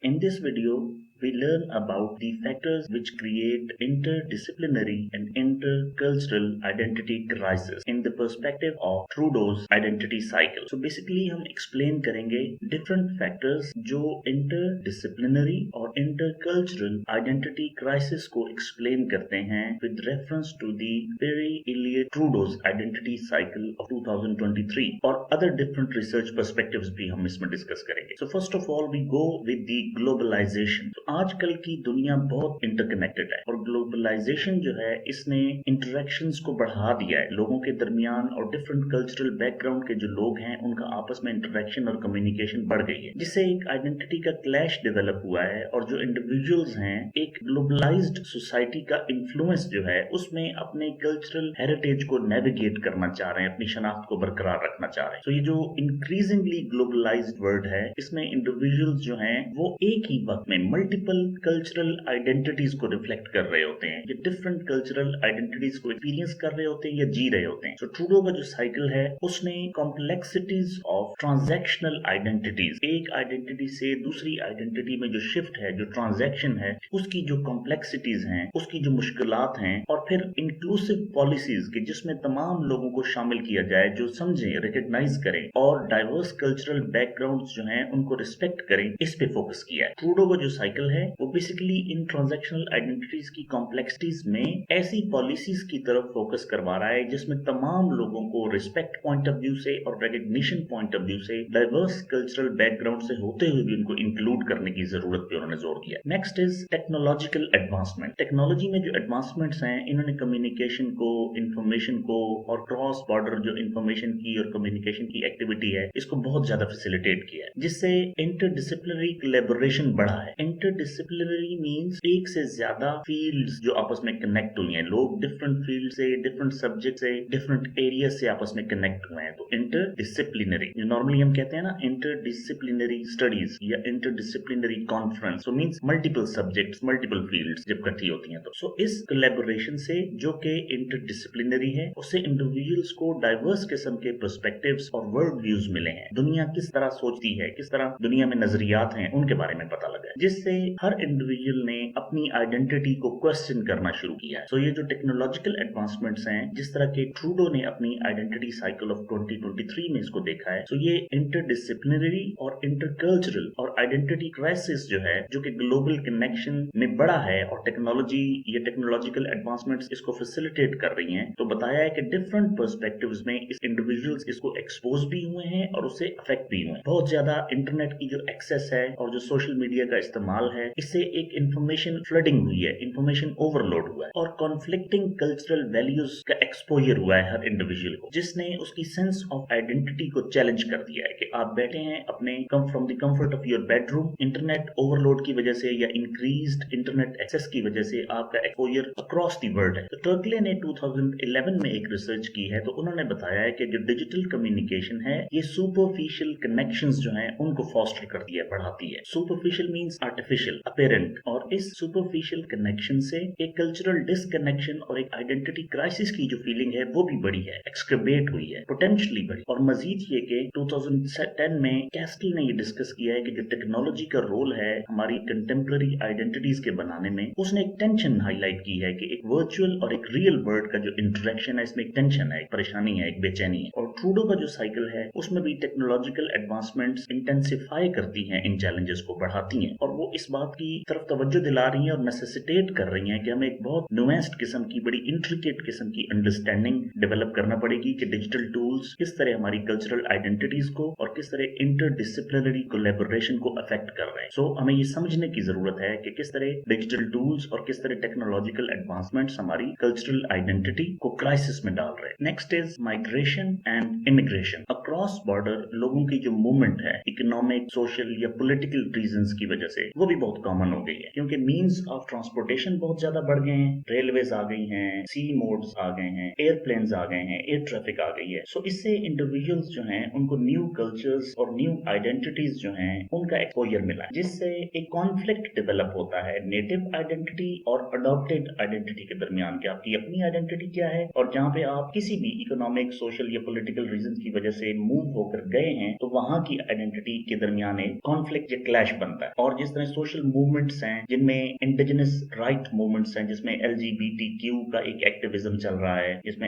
In this video, we learn about the factors which create interdisciplinary and intercultural identity crisis in the perspective of Trudeau's identity cycle. So basically हम explain करेंगे different factors जो interdisciplinary और intercultural identity crisis को explain करते हैं with reference to the Pierre Elliott Trudeau's identity cycle of 2023 और other different research perspectives भी हम इसमें discuss करेंगे. So first of all we go with the globalization. आजकल की दुनिया बहुत इंटरकनेक्टेड है और ग्लोबलाइजेशन जो है इसने इंटरेक्शंस को बढ़ा दिया है लोगों के दरमियान और डिफरेंट कल्चरल बैकग्राउंड के जो लोग हैं उनका आपस में इंटरेक्शन और कम्युनिकेशन बढ़ गई है जिससे एक आइडेंटिटी का क्लैश डेवलप हुआ है और जो इंडिविजुअल्स हैं एक ग्लोबलाइज्ड सोसाइटी का इन्फ्लुएंस जो है उसमें अपने कल्चरल हेरिटेज को नेविगेट करना चाह रहे हैं अपनी शनाख्त को बरकरार रखना चाह रहे हैं. तो ये जो इंक्रीजिंगली ग्लोबलाइज्ड वर्ल्ड है इसमें इंडिविजुअल्स जो हैं वो एक ही वक्त में मल्टीपल कल्चरल आइडेंटिटीज को रिफ्लेक्ट कर रहे होते हैं. ये डिफरेंट कल्चरल आइडेंटिटीज को एक्सपीरियंस कर रहे होते हैं या जी रहे होते हैं. तो ट्रूडो का जो साइकिल है उसने कॉम्प्लेक्सिटीज ऑफ ट्रांजैक्शनल आइडेंटिटीज एक आइडेंटिटी से दूसरी आइडेंटिटी में जो शिफ्ट है जो ट्रांजैक्शन है उसकी जो कॉम्प्लेक्सिटीज हैं उसकी जो मुश्किलात हैं और फिर इंक्लूसिव पॉलिसीज के जिसमें तमाम लोगों को शामिल किया जाए जो समझें रिकग्नाइज करें और डाइवर्स कल्चरल बैकग्राउंड्स जो हैं उनको रिस्पेक्ट करें इस पे फोकस किया है. ट्रूडो का जो साइकिल है वो बेसिकली इन ट्रांजैक्शनल आइडेंटिटीज की कॉम्प्लेक्सिटीज में ऐसी पॉलिसीज की तरफ फोकस करवा रहा है जिसमें तमाम लोगों को रिस्पेक्ट पॉइंट ऑफ व्यू से और रिकग्निशन पॉइंट ऑफ व्यू से डाइवर्स कल्चरल बैकग्राउंड से होते हुए भी उनको इंक्लूड करने की जरूरत पे उन्होंने जोर दिया. Next is technological advancement. Technology में जो एडवांसमेंट्स हैं इन्होंने कम्युनिकेशन को इंफॉर्मेशन को और क्रॉस बॉर्डर जो इंफॉर्मेशन की और कम्युनिकेशन की एक्टिविटी है इसको बहुत ज्यादा फैसिलिटेट किया है जिससे इंटरडिसिप्लिनरी कोलैबोरेशन बढ़ा है. इंटरडिसिप्लिनरी मींस एक से ज्यादा फील्ड्स जो आपस में कनेक्ट हुई हैं. लोग डिफरेंट फील्ड से डिफरेंट सब्जेक्ट से डिफरेंट एरिया से आपस में कनेक्ट हुए हैं. तो इंटरडिसिप्लिनरी नॉर्मली हम कहते हैं ना इंटरडिसिप्लिनरी स्टडीज या इंटरडिसिप्लिनरी कॉन्फ्रेंस. सो means multiple subjects multiple fields जब इकट्ठी होती हैं तो सो इस कोलैबोरेशन से जो कि इंटरडिसिप्लिनरी है उससे इंडिविजुअल्स को डाइवर्स किस्म के पर्सपेक्टिव्स और वर्ल्ड व्यूज मिले हैं. दुनिया किस तरह सोचती है किस तरह दुनिया में नजरियात हैं उनके बारे में पता लगा है जिससे हर इंडिविजुअल ने अपनी आइडेंटिटी को क्वेश्चन करना शुरू किया है. सो ये जो टेक्नोलॉजिकल एडवांसमेंट्स हैं जिस तरह के ट्रूडो ने अपनी आइडेंटिटी साइकिल ऑफ 2023 में इसको देखा है. सो ये इंटरडिसिप्लिनरी और इंटरकल्चरल और आइडेंटिटी क्राइसिस जो है जो कि ग्लोबल कनेक्शन में बड़ा है और टेक्नोलॉजी या टेक्नोलॉजिकल एडवांसमेंट्स इसको फैसिलिटेट कर रही हैं. तो बताया है कि डिफरेंट पर्सपेक्टिव्स में इस इंडिविजुअल्स इसको एक्सपोज भी हुए हैं और उससे अफेक्ट भी हुए हैं. बहुत ज्यादा इंटरनेट की जो एक्सेस है और जो सोशल मीडिया का इस्तेमाल है इससे एक इंफॉर्मेशन फ्लडिंग हुई है इंफॉर्मेशन ओवरलोड हुआ है और कॉन्फ्लिक्टिंग कल्चरल वैल्यूज का एक्सपोजर हुआ है हर इंडिविजुअल को जिसने उसकी सेंस ऑफ आइडेंटिटी को चैलेंज कर दिया है कि आप बैठे हैं अपने from the comfort of your bedroom internet overload की वजह से या इंक्रीज्ड इंटरनेट एक्सेस की वजह से आपका एक्सपोजर अक्रॉस द वर्ल्ड है. तो टर्कले ने 2011 में एक रिसर्च की है तो उन्होंने बताया है कि जो डिजिटल कम्युनिकेशन है ये सुपरफिशियल कनेक्शंस जो हैं उनको फॉस्टर करती है बढ़ाती है. सुपरफिशियल मींस आर्टिफिशियल अपेरेंट और इस सुपरफिशियल कनेक्शन से एक कल्चरल डिसकनेक्शन और एक आइडेंटिटी क्राइसिस की जो फीलिंग है वो भी बड़ी है एक्सक्रिबेट हुई है पोटेंशियली बड़ी. और मजीद ये कि 2010 में कैस्टल ने ये डिस्कस किया है कि जो टेक्नोलॉजी का रोल है हमारी कंटेम्पररी आइडेंटिटीज के बनाने में उसने एक टेंशन हाईलाइट की है कि एक वर्चुअल और एक रियल वर्ल्ड का जो इंटरेक्शन है इसमें एक टेंशन है एक परेशानी है एक बेचैनी है. और ट्रूडो का जो साइकिल है उसमें भी टेक्नोलॉजिकल एडवांसमेंट्स इंटेंसिफाई करती हैं इन चैलेंजेस को बढ़ाती हैं और वो इस बात की तरफ तवज्जो दिला रही हैं और नेसेसिटेट कर रही हैं कि हमें एक बहुत नुएंस्ड किस्म की बड़ी इंट्रिकेट किस्म की अंडरस्टैंडिंग डेवलप करना पड़ेगी कि डिजिटल टूल्स किस तरह हमारी कल्चरल आइडेंटिटीज को और किस तरह इंटरडिसिप्लिनरी कोलैबोरेशन को अफेक्ट कर रहे हैं. सो हमें ये समझने की जरूरत है कि किस तरह डिजिटल टूल्स और किस तरह टेक्नोलॉजिकल एडवांसमेंट्स हमारी कल्चरल आइडेंटिटी को क्राइसिस में डाल रहे हैं. Next is migration and immigration. Across border लोगों की जो मूवमेंट है इकोनॉमिक सोशल या पॉलिटिकल रीजंस की वजह से वो भी बहुत कॉमन हो गई है, क्योंकि मीन्स ऑफ ट्रांसपोर्टेशन बहुत ज्यादा बढ़ गए हैं, रेलवेज आ गई हैं, सी मोड्स आ गए हैं, एयरप्लेन्स आ गए हैं, एयर ट्रैफिक आ गई है। सो इससे इंडिविजुअल्स जो हैं उनको न्यू कल्चर्स और न्यू आइडेंटिटीज जो हैं उनका एक्सपोजर मिला है, जिससे एक कॉन्फ्लिक्ट डेवलप होता है नेटिव आइडेंटिटी और अडॉप्टेड आइडेंटिटी के दरमियान, कि आपकी अपनी आइडेंटिटी क्या है, और जहाँ पे आप किसी भी इकोनॉमिक, सोशल या पॉलिटिकल रीजन की वजह से मूव होकर गए हैं, तो वहां की आइडेंटिटी के दरमियान एक कॉन्फ्लिक्ट या क्लैश बनता है। और जिस तरह सोशल मूवमेंट्स हैं जिनमें इंडिजिनस राइट मूवमेंट्स हैं, जिसमें LGBTQ का एक एक्टिविज्म चल रहा है, जिसमें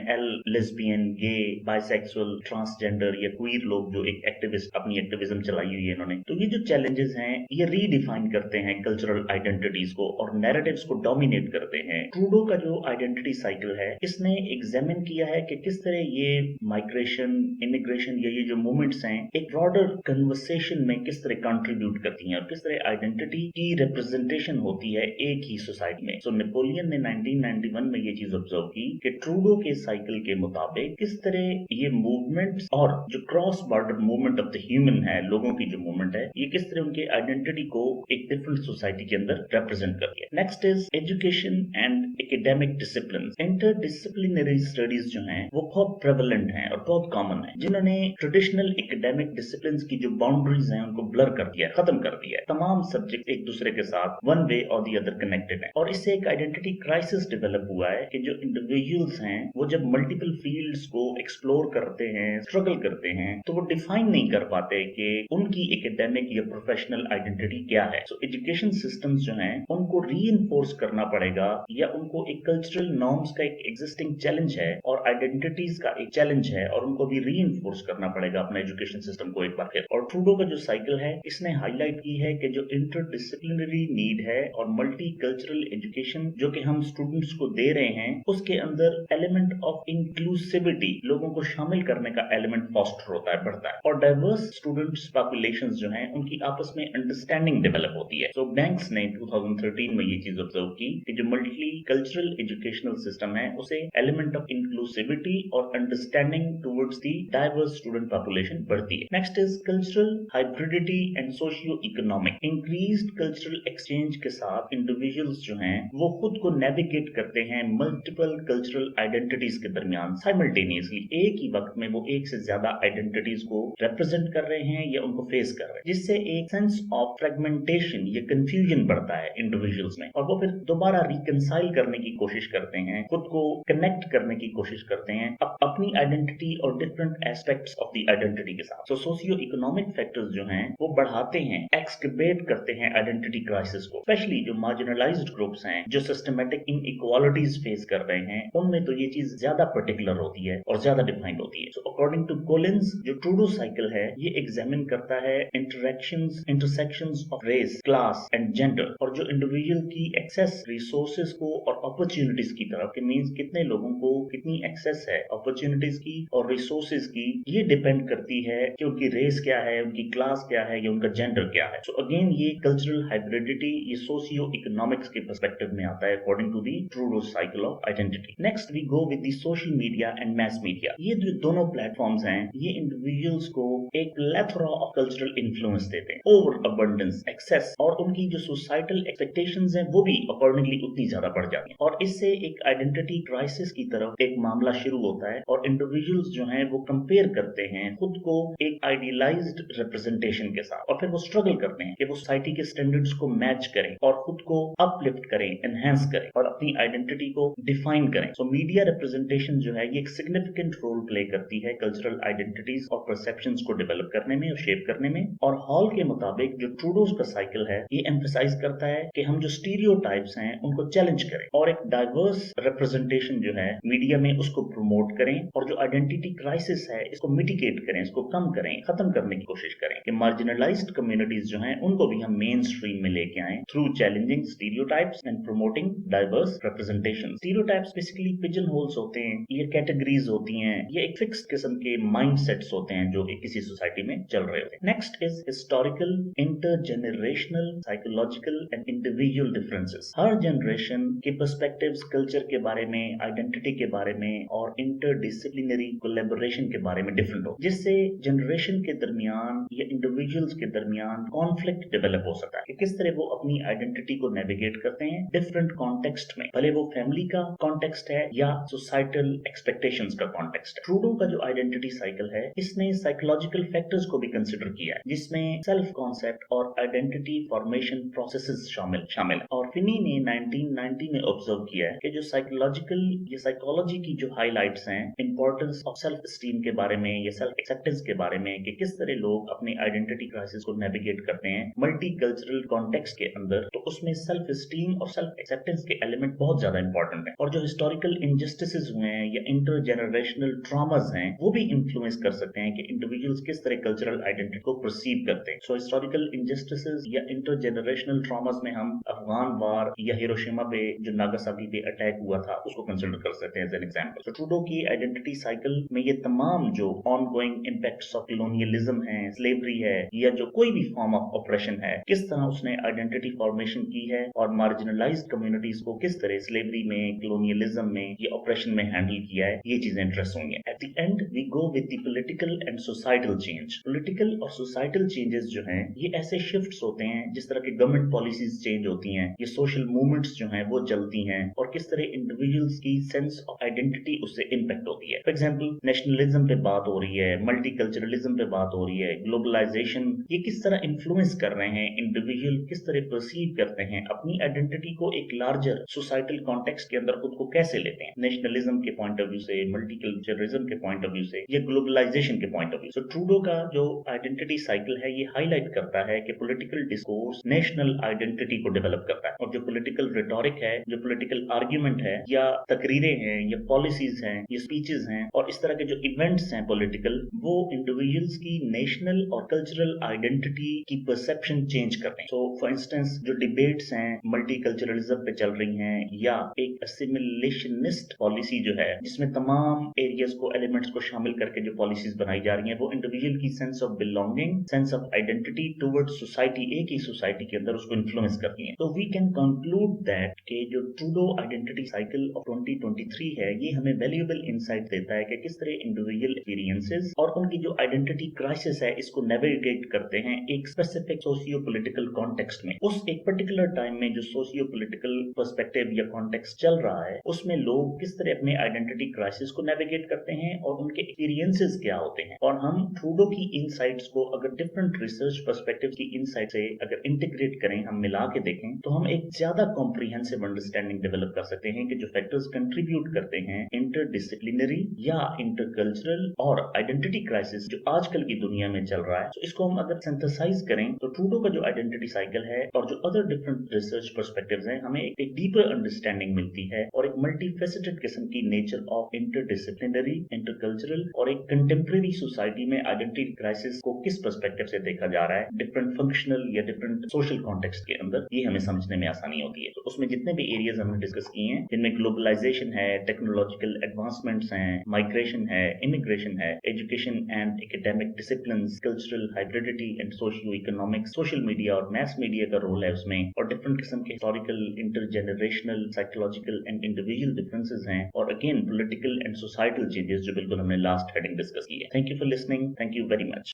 लेस्बियन, गे, बाइसेक्सुअल, ट्रांसजेंडर या क्वीर लोग जो एक एक्टिविस्ट अपनी एक्टिविज्म चलाई हुई है इन्होंने, तो ये जो चैलेंजेस हैं ये रीडिफाइन करते हैं कल्चरल आइडेंटिटीज को और नैरेटिव्स को डोमिनेट करते हैं। ट्रूडो का जो आइडेंटिटी साइकिल है इसने एग्जामिन किया है कि किस तरह ये माइग्रेशन, इमिग्रेशन या ये जो मूवमेंट्स हैं एक ब्रॉडर कन्वर्सेशन में किस तरह कंट्रीब्यूट करती हैं और किस तरह आइडेंटिटी की रिप्रेजेंटेशन होती है एक ही सोसाइटी में। सो नेपोलियन ने 1991 में ये चीज ऑब्जर्व की कि ट्रूडो के साइकिल के मुताबिक किस तरह ये मूवमेंट्स और जो cross border movement of the human है, लोगों की जो मूवमेंट है, ये किस तरह उनके आइडेंटिटी को एक डिफरेंट सोसाइटी के अंदर रिप्रेजेंट करती है। Next is education and academic discipline. Inter disciplinary studies जो हैं वो बहुत प्रेवलेंट हैं और बहुत कॉमन है, जिन्होंने ट्रेडिशनल एकेडमिक डिसिप्लिन की जो बाउंड्रीज हैं उनको ब्लर कर दिया, खत्म कर दिया है। तमाम सब्जेक्ट एक दूसरे के साथ वन वे और दी अदर कनेक्टेड है, और इससे एक आइडेंटिटी क्राइसिस डेवलप हुआ है कि जो इंडिविजुअल्स हैं वो जब मल्टीपल फील्ड्स को एक्सप्लोर करते हैं, स्ट्रगल करते हैं, तो वो डिफाइन नहीं कर पाते कि उनकी एकेडमिक या प्रोफेशनल आइडेंटिटी क्या है। सो एजुकेशन सिस्टम्स जो हैं उनको रीइंफोर्स करना पड़ेगा, या उनको एक कल्चरल नॉर्म्स का एक एग्जिस्टिंग चैलेंज है और आइडेंटिटीज का एक चैलेंज है, और उनको भी रीइंफोर्स करना पड़ेगा अपना एजुकेशन सिस्टम को एक बार फिर। और ट्रूडो का जो साइकिल है इसने हाईलाइट की है कि जो इंटरडिसिप्लिनरी नीड है और मल्टी कल्चरल एजुकेशन जो कि हम स्टूडेंट्स को दे रहे हैं, उसके अंदर एलिमेंट ऑफ इंक्लूसिविटी, लोगों को शामिल करने का एलिमेंट फॉस्टर होता है, बढ़ता है, और डाइवर्स स्टूडेंट्स पॉपुलेशंस जो हैं उनकी आपस में अंडरस्टैंडिंग डेवलप होती है। सो बैंक्स ने 2013 में ये चीज ऑब्जर्व की कि जो मल्टी कल्चरल एजुकेशनल सिस्टम है उसे एलिमेंट ऑफ इंक्लूसिविटी और understanding towards the diverse student population बढ़ती है। Next is cultural hybridity and socio economic. Increased cultural exchange के साथ इंडिविजुअल्स जो हैं वो खुद को नेविगेट करते हैं मल्टीपल कल्चरल आइडेंटिटीज के दरमियान साइमल्टेनियसली। एक ही वक्त में वो एक से ज्यादा आइडेंटिटीज को रिप्रेजेंट कर रहे हैं या उनको फेस कर रहे हैं, जिससे एक सेंस ऑफ फ्रेगमेंटेशन या कंफ्यूजन बढ़ता है इंडिविजुअल्स में, और वो फिर दोबारा रिकंसाइल करने की कोशिश करते हैं, खुद को कनेक्ट करने की कोशिश करते हैं अपनी आइडेंटिटी और different aspects of the identity के साथ। सो सोशियो इकोनॉमिक फैक्टर्स जो हैं वो बढ़ाते हैं, एक्सकबेट करते हैं आइडेंटिटी क्राइसिस को। स्पेशली जो मार्जिनलाइज्ड ग्रुप्स हैं, जो सिस्टमेटिक इनइक्वालिटीज फेस कर रहे हैं, उनमें तो ये चीज ज्यादा पर्टिकुलर होती है और ज्यादा डिफाइंड होती है। सो अकॉर्डिंग टू कोलिन्स, जो ट्रूडो साइकिल है ये एग्जामिन करता है intersections of race, class and gender, और जो इंडिविजुअल की एक्सेस रिसोर्सेज को और अपॉर्चुनिटीज की तरफ, कि मींस कितने लोगों को कितनी एक्सेस है अपॉर्चुनिटीज की और रिसोर्सेज की, ये डिपेंड करती है कि उनकी रेस क्या है, उनकी क्लास क्या है या उनका जेंडर क्या है। सो अगेन ये कल्चरल हाइब्रिडिटी ये सोशियो इकोनॉमिक्स के पर्सपेक्टिव में आता है according to the Trudeau cycle of identity. Next we go with the social media and mass media. ये जो दोनों प्लेटफॉर्म्स हैं ये इंडिविजुअल्स को एक प्लेथोरा ऑफ कल्चरल इन्फ्लुएंस देते हैं, ओवर अबंडेंस, एक्सेस, और उनकी जो सोसाइटल एक्सपेक्टेशंस हैं वो भी अकॉर्डिंगली उतनी ज्यादा बढ़ जाती हैं, और इससे एक आइडेंटिटी क्राइसिस की तरफ एक मामला शुरू होता है, और इंडिविजुअल्स जो हैं वो कंपेयर करते हैं खुद को एक आइडियलाइज्ड रिप्रेजेंटेशन के साथ, और फिर वो स्ट्रगल करते हैं कि वो सोसाइटी के स्टैंडर्ड्स को मैच करें और खुद को अपलिफ्ट करें, एनहांस करें और अपनी आइडेंटिटी को डिफाइन करें। सो मीडिया रिप्रेजेंटेशन जो है ये एक सिग्निफिकेंट रोल प्ले करती है कल्चरल आइडेंटिटीज और परसेप्शंस को डेवलप करने में और शेप करने में। और हॉल के मुताबिक जो ट्रूडोज का साइकिल है ये एम्फसाइज करता है कि हम जो स्टीरियोटाइप्स हैं उनको चैलेंज करें और एक डाइवर्स रिप्रेजेंटेशन जो है मीडिया में उसको प्रमोट करें, और जो आइडेंटिटी क्राइसिस है इसको मिटिगेट करें, इसको कम करें, खत्म करने की कोशिश करें, कि मार्जिनलाइज्ड कम्युनिटीज जो हैं उनको भी हम मेन स्ट्रीम में लेके आए through challenging stereotypes and promoting diverse representation. Stereotypes basically pigeon holes होते हैं, ये कैटेगरीज होती हैं, ये एक फिक्स किस्म के माइंड सेट्स होते हैं जो एक किसी सोसाइटी में चल रहे होते हैं। Next is historical, intergenerational, psychological and individual differences. Her generation के पर्सपेक्टिव्स कल्चर के बारे में, आइडेंटिटी के बारे में और इंटरडिसिप्लिनरी कोलैबोरेशन के बारे में डिफरेंट हो, जिससे जनरेशन के दरमियान या इंडिविजुअल्स के दरमियान कॉन्फ्लिक्ट डेवलप हो सकता है कि किस तरह वो अपनी आइडेंटिटी को नेविगेट करते हैं डिफरेंट कॉन्टेक्स्ट में, भले वो फैमिली का कॉन्टेक्स्ट है या सोसाइटल एक्सपेक्टेशंस का कॉन्टेक्स्ट है। ट्रूडो का जो आइडेंटिटी साइकिल है इसने साइकोलॉजिकल फैक्टर्स को भी कंसिडर किया है, जिसमें सेल्फ कॉन्सेप्ट और आइडेंटिटी फॉर्मेशन प्रोसेसेस शामिल है। और फिनी ने 1990 में ऑब्जर्व किया है कि जो साइकोलॉजिकल या साइकोलॉजी की जो हाइलाइट्स हैं इंपॉर्टेंस ऑफ सेल्फ स्टीम के बारे में या सेल्फ एक्सेप्टेंस के बारे में, कि किस तरह लोग अपनी आइडेंटिटी क्राइसिस को नेविगेट करते हैं मल्टी कल्चरल कॉन्टेक्स्ट के अंदर, तो उसमें सेल्फ स्टीम और सेल्फ एक्सेप्टेंस के एलिमेंट बहुत ज्यादा इंपॉर्टेंट है। और जो हिस्टोरिकल इंजस्टिसेस हुए हैं या इंटर जनरेशनल ट्रॉमास हैं वो भी इन्फ्लुएंस कर सकते हैं कि इंडिविजुअल्स किस तरह कल्चरल आइडेंटिटी को परसीव करते हैं। सो हिस्टोरिकल इंजस्टिसेस या इंटर जनरेशनल ट्रॉमास में हम अफगान वार या हिरोशिमा पे जो नागासाकी पे अटैक हुआ था उसको कंसिडर कर सकते हैं एज एन एग्जांपल। तो ट्रूडो की आइडेंटिटी साइकिल में ये तमाम जो ऑनगोइंग इंपैक्ट्स ऑफ कॉलोनियलिज्म है, स्लेवरी है या जो कोई भी फॉर्म ऑफ ऑपरेशन है, किस तरह उसने आइडेंटिटी फॉर्मेशन की है और मार्जिनलाइज्ड कम्युनिटीज को किस तरह स्लेवरी में, कॉलोनियलिज्म में या ऑपरेशन में हैंडल किया है, ये चीजें इंटरेस्ट होंगी। At the end we go with the political and societal change. Political और सोसाइटल चेंजेस जो हैं ये ऐसे शिफ्ट्स होते हैं जिस तरह की गवर्नमेंट पॉलिसीज चेंज होती हैं, ये सोशल मूवमेंट्स जो हैं वो चलती हैं और किस तरह इंडिविजुअल्स की सेंस ऑफ आइडेंटिटी उससे इंपैक्ट होती है। फॉर एग्जांपल नेशनलिज्म पे बात हो रही है, मल्टीकल्चरलिज्म पे बात हो रही है, ग्लोबलाइजेशन, ये किस तरह इन्फ्लुएंस कर रहे हैं इंडिविजुअल, किस तरह परसीव करते हैं अपनी आइडेंटिटी को एक लार्जर सोसाइटल कॉन्टेक्स्ट के अंदर खुद को कैसे लेते हैं, नेशनलिज्म के पॉइंट ऑफ व्यू से, मल्टीकल्चरलिज्म के पॉइंट ऑफ व्यू से या ग्लोबलाइजेशन के point of view. So Trudeau का जो आइडेंटिटी साइकिल है ये हाईलाइट करता है कि पॉलिटिकल डिस्कोर्स नेशनल आइडेंटिटी को डेवलप करता है और जो पॉलिटिकल रिटोरिक है, जो पॉलिटिकल आर्ग्यूमेंट है या तकरीरें हैं या पॉलिसीज हैं या स्पीचेस हैं और इस तरह के जो इवेंट्स हैं पॉलिटिकल, वो इंडिविजुअल्स की नेशनल और कल्चरल आइडेंटिटी की परसेप्शन चेंज करते हैं। सो फॉर इंस्टेंस जो डिबेट्स हैं मल्टीकल्चरलिज्म पे चल रही हैं या एक असिमिलेशनिस्ट पॉलिसी जो है जिसमें तमाम एरियाज को, एलिमेंट्स को शामिल करके जो पॉलिसीज बनाई जा रही हैं, वो इंडिविजुअल की sense of belonging, sense of identity towards society, एक ही सोसाइटी के अंदर उसको इन्फ्लुएंस करती हैं। तो वी कैन कंक्लूड दैट कि जो ट्रूडो आइडेंटिटी साइकिल ऑफ 2023 है ये हमें वैल्यूएबल इंसाइट देता है कि किस तरह इंडिविजुअल एक्सपीरियंसेस और उनकी जो आइडेंटिटी क्राइसिस है इसको नेविगेट करते हैं एक स्पेसिफिक सोशियो पॉलिटिकल कॉन्टेक्स्ट में। उस एक पर्टिकुलर टाइम में जो सोशियो पॉलिटिकल पर्सपेक्टिव या कॉन्टेक्स्ट चल रहा है उसमें लोग किस तरह अपने आइडेंटिटी क्राइसिस को नेविगेट करते हैं और उनके एक्सपीरियंसेस क्या होते हैं। और हम ट्रूडो की इनसाइट्स को अगर डिफरेंट रिसर्च पर्सपेक्टिव की इनसाइट से अगर इंटीग्रेट करें, हम मिला के देखें, तो हम एक ज्यादा कॉम्प्रिहेंसिव अंडरस्टैंडिंग डेवलप कर सकते हैं कि जो फैक्टर्स कंट्रीब्यूट करते हैं इंटरडिसिप्लिनरी या इंटरकल्चरल और आइडेंटिटी क्राइसिस जो आजकल की दुनिया में चल रहा है, तो इसको हम अगर सिंथेसाइज करें तो ट्रूडो का जो आइडेंटिटी साइकिल है और जो अदर डिफरेंट रिसर्च पर्सपेक्टिव्स हैं, हमें एक डीपर अंडरस्टैंडिंग मिलती है और एक मल्टीफेसेटेड किस्म की नेचर ऑफ इंटरडिसिप्लिनरी, इंटरकल्चरल और एक कंटेम्प्रेरी सोसाइटी में आइडेंटिटी क्राइसिस को किस पर्सपेक्टिव से देखा जा रहा है डिफरेंट फंक्शनल या डिफरेंट सोशल कॉन्टेक्स्ट के अंदर, ये हमें समझने में आसानी होती है। तो उसमें जितने भी एरियाज हमने डिस्कस किए हैं जिनमें ग्लोबलाइजेशन है, टेक्नोलॉजिकल एडवांसमेंट्स हैं, माइग्रेशन है, इमिग्रेशन है, education and academic disciplines, cultural hybridity and socio economics, social media और मैस मीडिया का रोल है उसमें, और डिफरेंट किस्म के historical, intergenerational, psychological and individual differences हैं, और again political and societal changes जो बिल्कुल हमने लास्ट हेडिंग डिस्कस की है। Thank you for listening, thank you very much.